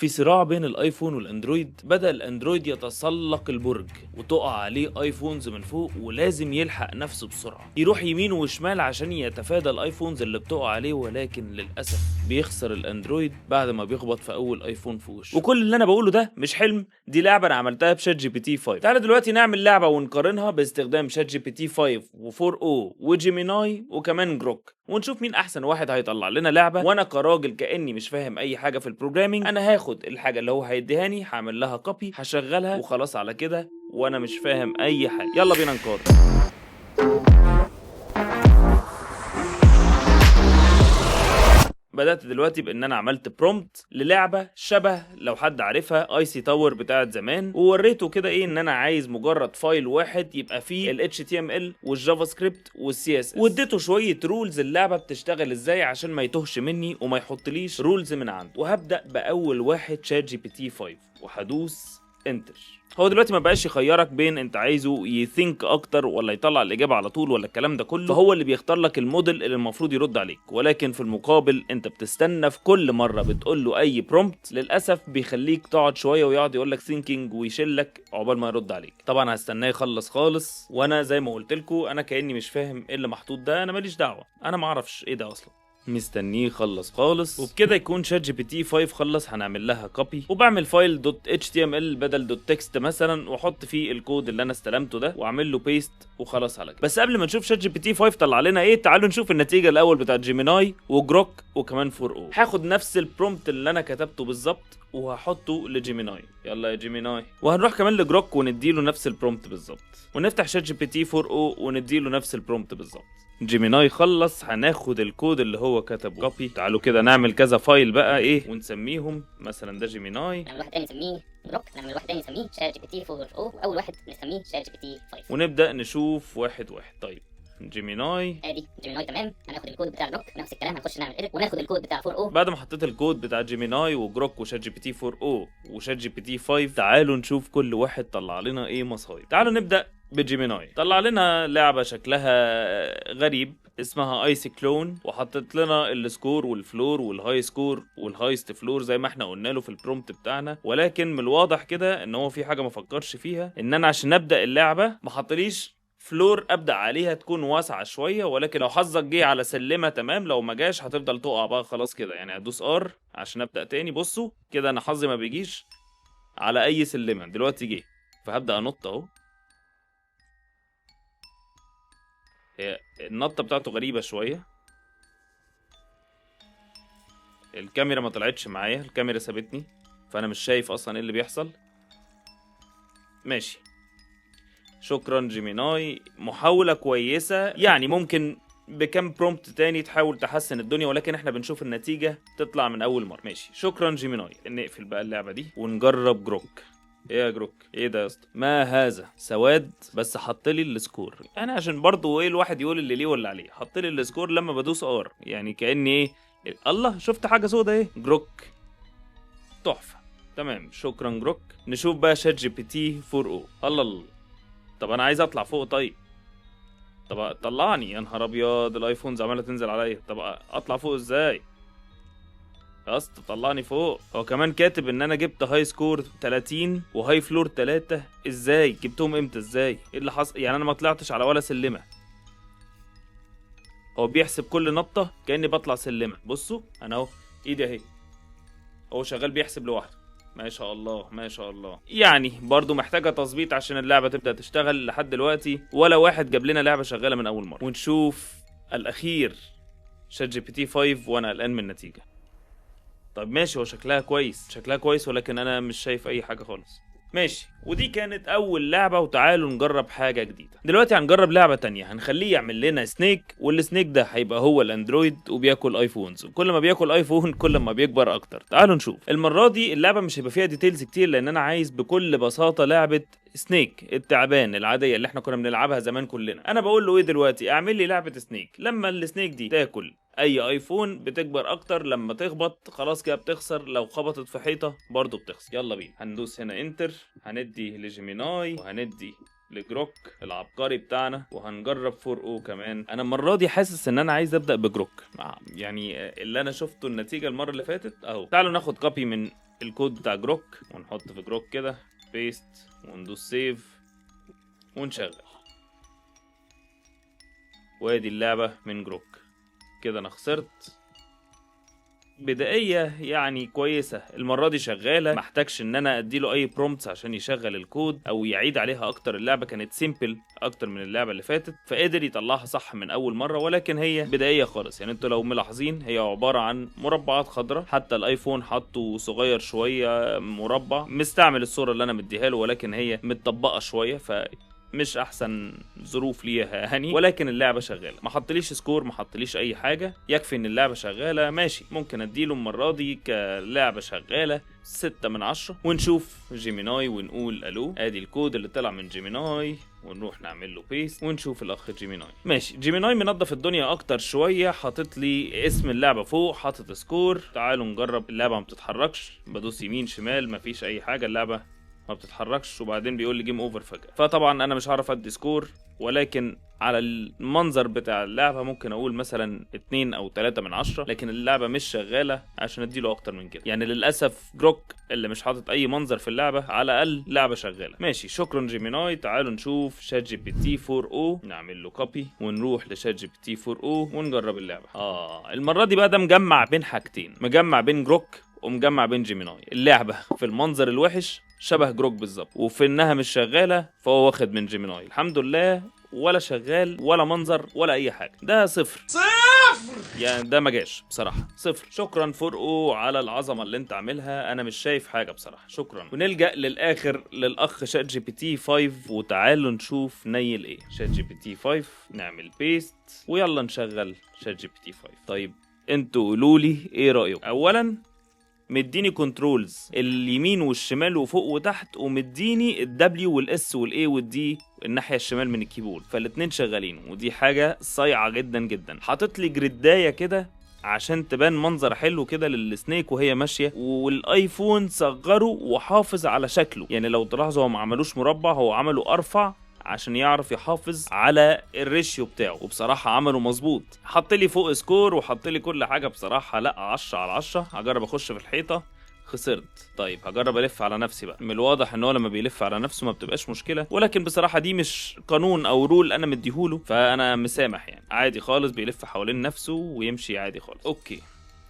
في صراع بين الايفون والاندرويد، بدأ الاندرويد يتسلق البرج وتقع عليه ايفونز من فوق، ولازم يلحق نفسه بسرعة، يروح يمين وشمال عشان يتفادى الايفونز اللي بتقع عليه، ولكن للأسف بيخسر الاندرويد بعد ما بيخبط في اول ايفون في وشه. وكل اللي انا بقوله ده مش حلم، دي لعبة انا عملتها بشات جي بي تي 5. تعالى دلوقتي نعمل لعبة ونقارنها باستخدام شات جي بي تي 5 و4 او وجيميناي وكمان جروك، ونشوف مين احسن واحد هيطلع لنا لعبة. وانا كراجل كأني مش فاهم اي حاجة في البروجرامينج، انا هاخد الحاجة اللي هو هيديهاني، هعمل لها كوبي، هشغلها وخلاص على كده، وانا مش فاهم اي حاجة. يلا بينا نقارن. بدأت دلوقتي بان انا عملت برومبت للعبة شبه، لو حد عارفها، اي سي تاور بتاعت زمان، ووريته كده ايه ان انا عايز مجرد فايل واحد يبقى فيه ال HTML والجافا سكريبت والسي اس اس، واديته شوية رولز اللعبة بتشتغل ازاي عشان ما يتوهش مني وما يحطليش رولز من عنده. وهبدأ باول واحد شات جي بي تي 5 وهدوس انتر. هو دلوقتي ما بقاش يخيرك بين انت عايزه يثينك اكتر ولا يطلع الاجابه على طول ولا الكلام ده كله، فهو اللي بيختار لك الموديل اللي المفروض يرد عليك، ولكن في المقابل انت بتستنى في كل مره بتقول له اي برومبت للاسف بيخليك تقعد شويه ويقعد يقول لك ثينكينج ويشلك عقبال ما يرد عليك. طبعا هستناه يخلص خالص، وانا زي ما قلت لكم انا كاني مش فاهم ايه اللي محطوط ده، انا ماليش دعوه، انا ما اعرفش ايه ده اصلا. مستنيه يخلص خالص، وبكده يكون شات جي بي تي 5 خلص. هنعمل لها كوبي، وبعمل فايل دوت اتش تي ام ال بدل دوت تكست مثلا، واحط فيه الكود اللي انا استلمته ده واعمل له بيست وخلاص على كده. بس قبل ما نشوف شات جي بي تي 5 طلع لنا ايه، تعالوا نشوف النتيجه الاول بتاعت جيميناي وجروك وكمان 4 او. هاخد نفس البرومبت اللي انا كتبته بالظبط وهحطه لجيميناي. يلا يا جيميناي. وهنروح كمان لجروك ونديله نفس البرومبت بالظبط، ونفتح شات جي بي تي 4 او ونديله نفس البرومبت بالظبط. جيميناي خلص، هناخد الكود اللي هو كتبه كوبي. تعالوا كده نعمل كذا فايل بقى ايه ونسميهم، مثلا ده جيميناي، نعمل واحد تاني نسميه جروك، نعمل واحد تاني نسميه شات جي بي تي 4 او، واول واحد نسميه شات جي بي تي 5، ونبدا نشوف واحد واحد. طيب جيميناي ادي جيميناي تمام. هناخد الكود بتاع جروك نفس الكلام، هنخش نعمل اديت وناخد الكود بتاع 4 او. بعد ما حطيت الكود بتاع جيميناي وجروك وشات جي بي تي 4 او وشات جي بي تي 5، تعالوا نشوف كل واحد طلع لنا ايه مصايب. تعالوا نبدا بجيميناي. طلع لنا لعبه شكلها غريب اسمها ايسي كلون، وحطت لنا السكور والفلور والهاي سكور والهايست فلور زي ما احنا قلنا له في البرومبت بتاعنا، ولكن من الواضح كده ان هو في حاجه ما فكرش فيها، ان انا عشان ابدا اللعبه ما حطليش فلور ابدا عليها تكون واسعه شويه، ولكن لو حظك جه على سلمه تمام، لو ما جاش هتفضل تقع بقى خلاص كده. يعني هدوس ار عشان ابدا تاني. بصوا كده انا حظي ما بيجيش على اي سلمه، دلوقتي جه فهبدا انط اهو. هي النطه بتاعته غريبه شويه، الكاميرا ما طلعتش معايا، الكاميرا سابتني فانا مش شايف اصلا ايه اللي بيحصل. ماشي، شكرا جيميناي، محاولة كويسة، يعني ممكن بكم برومبت تاني تحاول تحسن الدنيا، ولكن احنا بنشوف النتيجة تطلع من اول مرة. ماشي شكرا جيميناي. نقفل بقى اللعبة دي ونجرب جروك. ايه يا جروك؟ ايه ده يا اسطى؟ ما هذا؟ سواد بس حطلي السكور، انا عشان برضو ايه الواحد يقول اللي ليه ولا عليه، حطلي السكور لما بدوس ار، يعني كأني ايه. الله، شفت حاجة سودا ايه؟ جروك تحفة. تمام شكرا جروك. نشوف بقى شات جي بي تي 4 او. الله، طب انا عايز اطلع فوق. طيب طب طلعني، يا نهار ابيض الايفونز عماله تنزل عليا. طب اطلع فوق ازاي يا اسطى؟ طلعني فوق. هو كمان كاتب ان انا جبت هاي سكور 30 وهاي فلور 3. ازاي جبتهم؟ امتى؟ ازاي؟ ايه اللي حصل؟ يعني انا ما طلعتش على ولا سلمه. هو بيحسب كل نطه كاني بطلع سلمه. بصوا انا اهو ايدي اهي، هو شغال بيحسب لوحده. ما شاء الله ما شاء الله. يعني برضو محتاجة تظبيط عشان اللعبة تبدأ تشتغل. لحد دلوقتي ولا واحد جاب لنا لعبة شغالة من أول مرة. ونشوف الأخير شات جي بي تي 5، وأنا قلقان من النتيجة. طب ماشي، هو شكلها كويس، شكلها كويس، ولكن أنا مش شايف أي حاجة خالص. ماشي، ودي كانت أول لعبة، وتعالوا نجرب حاجة جديدة. دلوقتي هنجرب لعبة تانية، هنخليه يعمل لنا سنيك، والسنيك ده هيبقى هو الأندرويد وبياكل آيفونز، وكل ما بياكل آيفون كل ما بيكبر أكتر. تعالوا نشوف. المرة دي اللعبة مش هيبقى فيها ديتيلز كتير، لأن أنا عايز بكل بساطة لعبة سنيك التعبان العادية اللي احنا كنا بنلعبها زمان كلنا. أنا بقول له إيه دلوقتي؟ اعمل لي لعبة سنيك، لما السنيك دي تاكل اي ايفون بتكبر اكتر، لما تخبط خلاص كده بتخسر، لو خبطت في حيطه برضو بتخسر. يلا بينا، هندوس هنا انتر، هندي لجيميناي وهندي لجروك العبقري بتاعنا، وهنجرب 4 او كمان. انا المره دي حاسس ان انا عايز ابدا بجروك، يعني اللي انا شفته النتيجه المره اللي فاتت اهو. تعالوا ناخد كوبي من الكود بتاع جروك ونحط في جروك كده بيست وندوس سيف ونشغل. وادي اللعبة من جروك. كده انا خسرت. بدائية يعني كويسة، المرة دي شغالة، محتاجش ان انا اديله اي برومتس عشان يشغل الكود او يعيد عليها اكتر. اللعبة كانت سيمبل اكتر من اللعبة اللي فاتت، فقدر يطلعها صح من اول مرة، ولكن هي بدائية خالص. يعني انتوا لو ملاحظين هي عبارة عن مربعات خضراء، حتى الايفون حطه صغير شوية مربع، مستعمل الصورة اللي انا مديها له، ولكن هي متطبقة شوية مش احسن ظروف ليها يعني. ولكن اللعبه شغاله، ما حطليش سكور، ما حطليش اي حاجه، يكفي ان اللعبه شغاله. ماشي، ممكن اديله المره دي كلعبه شغاله 6 من 10. ونشوف جيميناي ونقول الو. ادي الكود اللي طلع من جيميناي، ونروح نعمل له بيست ونشوف الاخ جيميناي. ماشي، جيميناي منظف الدنيا اكتر شويه، حاطط لي اسم اللعبه فوق، حاطط سكور. تعالوا نجرب. اللعبه ما بتتحركش، بدوس يمين شمال مفيش اي حاجه، اللعبه ما بتتحركش، وبعدين بيقول لي جيم اوفر فجأة. فطبعا انا مش هعرف ادي سكور، ولكن على المنظر بتاع اللعبة ممكن اقول مثلا 2 او 3 من 10، لكن اللعبة مش شغالة عشان اديله اكتر من كده. يعني للأسف جروك اللي مش حاطط اي منظر في اللعبة على الاقل لعبة شغالة. ماشي، شكرا جيميناي. تعالوا نشوف شات جي بي تي 4 او، نعمل له كوبي ونروح لشات جي بي تي 4 او ونجرب اللعبة. المرة دي بقى ده مجمع بين حاجتين، مجمع بين جروك ومجمع بين جيميناي. اللعبة في المنظر الوحش شبه جروك بالظبط، وفي انها مش شغاله فهو واخد من جيميناي. الحمد لله، ولا شغال ولا منظر ولا اي حاجه، ده صفر. يعني ده ما جاش بصراحه، صفر. شكرا فرقو على العظمه اللي انت عاملها، انا مش شايف حاجه بصراحه، شكرا. ونلجا للاخر للاخ شات جي بي تي 5، وتعالوا نشوف نيل ايه. شات جي بي تي 5 نعمل بيست ويلا نشغل شات جي بي تي 5. طيب انتوا قولوا لي ايه رايكم. اولا مديني كنترولز اليمين والشمال وفوق وتحت، ومديني الدبليو والاس والاي والدي الناحيه الشمال من الكيبورد، فالاتنين شغالين، ودي حاجه صايعه جدا جدا. حاطط لي جريدايه كده عشان تبان منظر حلو كده للسنيك وهي ماشيه، والايفون صغره وحافظ على شكله. يعني لو تلاحظوا هو ما عملوش مربع، هو عمله ارفع عشان يعرف يحافظ على الريشيو بتاعه، وبصراحة عمله مظبوط. حط لي فوق سكور وحط لي كل حاجة بصراحة، لا 10 على 10. هجرب اخش في الحيطة، خسرت. طيب هجرب الف على نفسي بقى. من الواضح ان هو لما بيلف على نفسه ما بتبقاش مشكلة، ولكن بصراحة دي مش قانون او رول انا مديهوله، فانا مسامح يعني، عادي خالص بيلف حوالين نفسه ويمشي عادي خالص. اوكي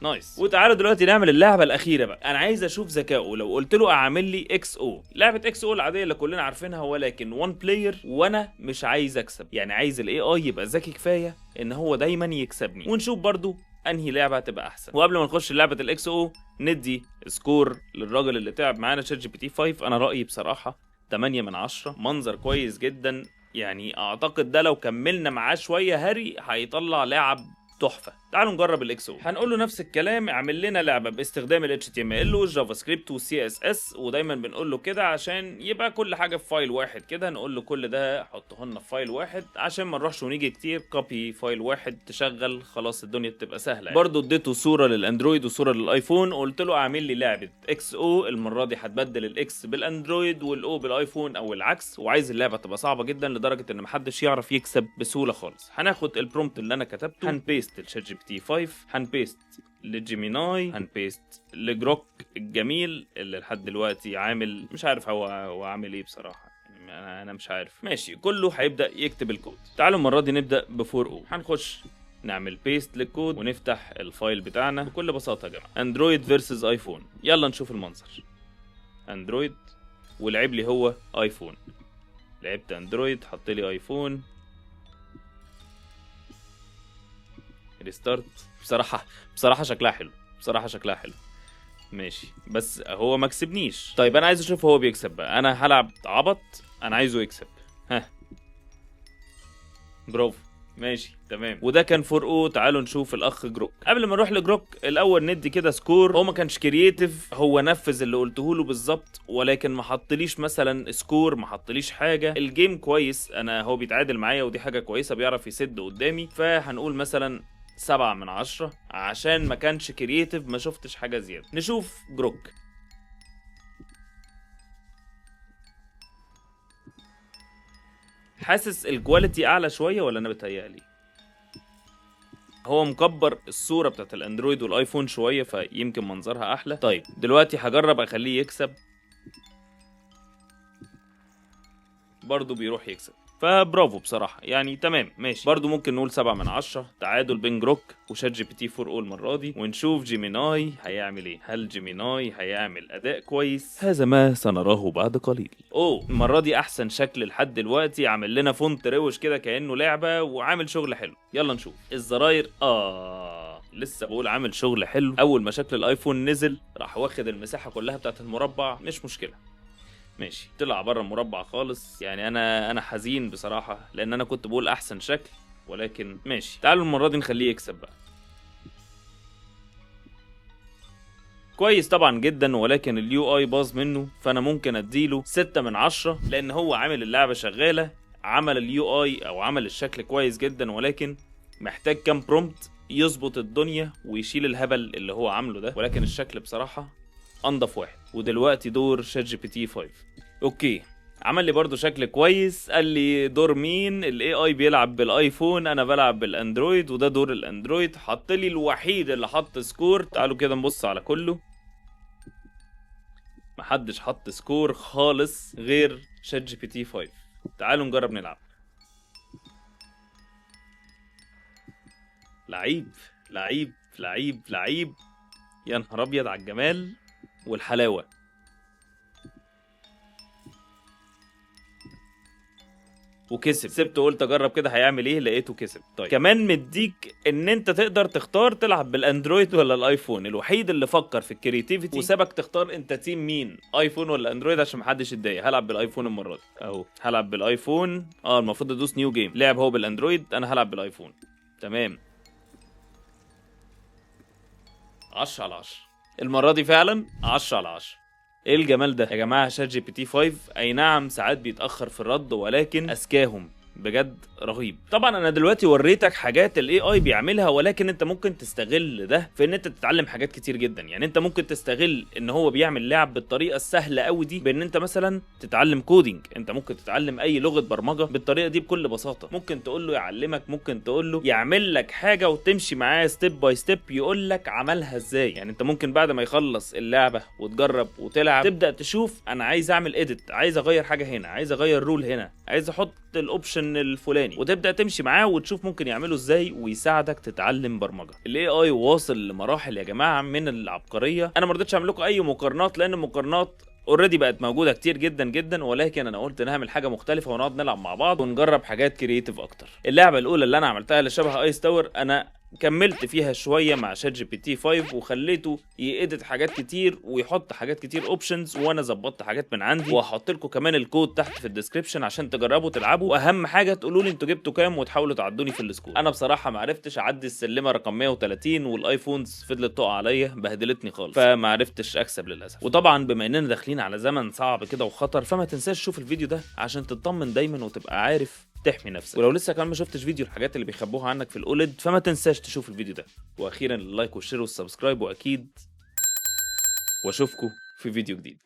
نايس. وتعالوا دلوقتي نعمل اللعبه الاخيره بقى. انا عايز اشوف ذكائه. لو قلت له اعمل لي اكس او، لعبه اكس او العاديه اللي كلنا عارفينها، ولكن 1 بلاير، وانا مش عايز اكسب. يعني عايز الاي اي يبقى ذكي كفايه ان هو دايما يكسبني، ونشوف برضو انهي لعبه هتبقى احسن. وقبل ما نخش لعبه الاكس او، ندي سكور للراجل اللي تعب معانا شات جي بي تي 5. انا رايي بصراحه 8 من 10، منظر كويس جدا. يعني اعتقد ده لو كملنا معاه شويه هري هيطلع لعب تحفه. تعالوا نجرب الاكس او. هنقول له نفس الكلام، اعمل لنا لعبه باستخدام ال HTML والجافا سكريبت والسي اس اس، ودايما بنقول له كده عشان يبقى كل حاجه في فايل واحد كده. نقول له كل ده حطه لنا في فايل واحد عشان ما نروحش ونيجي كتير. كوبي فايل واحد تشغل خلاص، الدنيا تبقى سهله يعني. برضه اديته صوره للاندرويد وصوره للايفون، قلت له اعمل لي لعبه اكس او. المره دي هتبدل الاكس بالاندرويد والاو بالايفون او العكس، وعايز اللعبه تبقى صعبه جدا لدرجه ان محدش يعرف يكسب بسهوله خالص. هناخد البرومبت اللي انا كتبته، هنبيست لشات جي بي تي 5، هنبيست لجيميناي، هنبيست لجروك الجميل اللي لحد دلوقتي عامل مش عارف هو عامل ايه بصراحه، يعني انا مش عارف. ماشي، كله هيبدا يكتب الكود. تعالوا المره دي نبدا بفور او. هنخش نعمل بيست للكود ونفتح الفايل بتاعنا بكل بساطه يا جماعه. اندرويد فيرسز ايفون، يلا نشوف المنظر. اندرويد ولعب لي هو ايفون، لعبت اندرويد حط لي ايفون، ريستارت. بصراحه شكلها حلو، بصراحه شكلها حلو. ماشي، بس هو ما كسبنيش. طيب انا عايز اشوف هو بيكسب بقى. انا هلعب عبط، انا عايزه يكسب. ها، برافو، ماشي تمام. وده كان 4 او. تعالوا نشوف الاخ جروك. قبل ما نروح لجروك الاول ندي كده سكور. هو ما كانش كرييتيف، هو نفذ اللي قلته له بالظبط، ولكن ما حطليش مثلا سكور، ما حطليش حاجه. الجيم كويس، انا هو بيتعادل معايا ودي حاجه كويسه، بيعرف يسد قدامي. فهنقول مثلا 7 من 10 عشان ما كانش كرييتيف، ما شفتش حاجه زياده. نشوف جروك. حاسس الكواليتي اعلى شويه ولا انا بتهيألي؟ هو مكبر الصوره بتاعت الاندرويد والايفون شويه فيمكن منظرها احلى. طيب دلوقتي هجرب اخليه يكسب، برضه بيروح يكسب، فبرافو بصراحة يعني. تمام ماشي، برضو ممكن نقول 7/10. تعادل بين جروك وشات جي بي تي 4 المرة دي، ونشوف جيميناي هيعمل ايه. هل جيميناي هيعمل اداء كويس؟ هذا ما سنراه بعد قليل. المرة دي احسن شكل لحد دلوقتي، عامل لنا فونت روش كده كأنه لعبة وعامل شغل حلو. يلا نشوف الزراير. لسه بقول عامل شغل حلو. اول ما شكل الايفون نزل راح واخد المساحة كلها بتاعت المربع، مش مشكلة ماشي، طلع بره المربع خالص. يعني انا حزين بصراحه لان انا كنت بقول احسن شكل، ولكن ماشي. تعالوا المره دي نخليه يكسب بقى. كويس طبعا جدا، ولكن اليو اي باظ منه، فانا ممكن اديله 6/10 لان هو عامل اللعبه شغاله، عمل اليو اي او عمل الشكل كويس جدا، ولكن محتاج كام برومبت يظبط الدنيا ويشيل الهبل اللي هو عامله ده. ولكن الشكل بصراحه انضف واحد. ودلوقتي دور شات جي بي تي 5. اوكي، عمل لي برضو شكل كويس. قال لي دور مين؟ الاي اي بيلعب بالايفون، انا بلعب بالاندرويد، وده دور الاندرويد. حط لي الوحيد اللي حط سكور. تعالوا كده نبص على كله، محدش حط سكور خالص غير شات جي بي تي 5. تعالوا نجرب نلعب. لعيب لعيب لعيب لعيب، يا نهار ابيض على الجمال والحلاوه. وكسب. سبته قلت اجرب كده هيعمل ايه، لقيته كسب. طيب كمان مديك ان انت تقدر تختار تلعب بالاندرويد ولا الايفون. الوحيد اللي فكر في الكرياتيفيتي وسابك تختار انت تيم مين، ايفون ولا اندرويد، عشان محدش يتضايق. هلعب بالايفون المره دي اهو، هلعب بالايفون. المفروض ادوس نيو جيم. لعب هو بالاندرويد، انا هلعب بالايفون. تمام، 10/10 المره دي فعلا 10/10. ايه الجمال ده يا جماعه؟ شات جي بي تي 5 اي نعم ساعات بيتاخر في الرد، ولكن اذكاهم بجد رهيب. طبعا انا دلوقتي وريتك حاجات الاي اي بيعملها، ولكن انت ممكن تستغل ده في ان انت تتعلم حاجات كتير جدا. يعني انت ممكن تستغل ان هو بيعمل لعب بالطريقه السهله قوي دي بان انت مثلا تتعلم كودينج. انت ممكن تتعلم اي لغه برمجه بالطريقه دي بكل بساطه. ممكن تقول له يعلمك، ممكن تقول له يعمل لك حاجه وتمشي معاه ستيب باي ستيب يقول لك عملها ازاي. يعني انت ممكن بعد ما يخلص اللعبه وتجرب وتلعب تبدا تشوف انا عايز اعمل اديت، عايز اغير حاجه هنا، عايز اغير رول هنا، عايز احط الاوبشن الفلاني، وتبدا تمشي معاه وتشوف ممكن يعمله ازاي ويساعدك تتعلم برمجه. الاي اي واصل لمراحل يا جماعه من العبقريه. انا ما رضيتش اعمل لكم اي مقارنات لان المقارنات اوريدي بقت موجوده كتير جدا جدا، ولكن انا قلت نعمل حاجه مختلفه ونقعد نلعب مع بعض ونجرب حاجات كرييتيف اكتر. اللعبه الاولى اللي انا عملتها اللي شبه ايس تاور، انا كملت فيها شويه مع شات جي بي تي 5 وخليته يedit حاجات كتير ويحط حاجات كتير اوبشنز، وانا ظبطت حاجات من عندي، وهحط لكم كمان الكود تحت في الديسكربشن عشان تجربوا تلعبوا. واهم حاجه تقولوا لي انتوا جبتوا كام وتحاولوا تعدوني في السكور. انا بصراحه ما عرفتش اعدي السلمه رقم 130، والايفونز فضلت تقع عليا، بهدلتني خالص، فما عرفتش اكسب للاسف. وطبعا بما اننا داخلين على زمن صعب كده وخطر، فما تنساش تشوف الفيديو ده عشان تطمن دايما وتبقى عارف تحمي نفسك. ولو لسه كمان ما شفتش فيديو الحاجات اللي بيخبوها عنك في الاولد، فما تنساش تشوف الفيديو ده. واخيرا اللايك والشير والسبسكرايب، واكيد واشوفكم في فيديو جديد.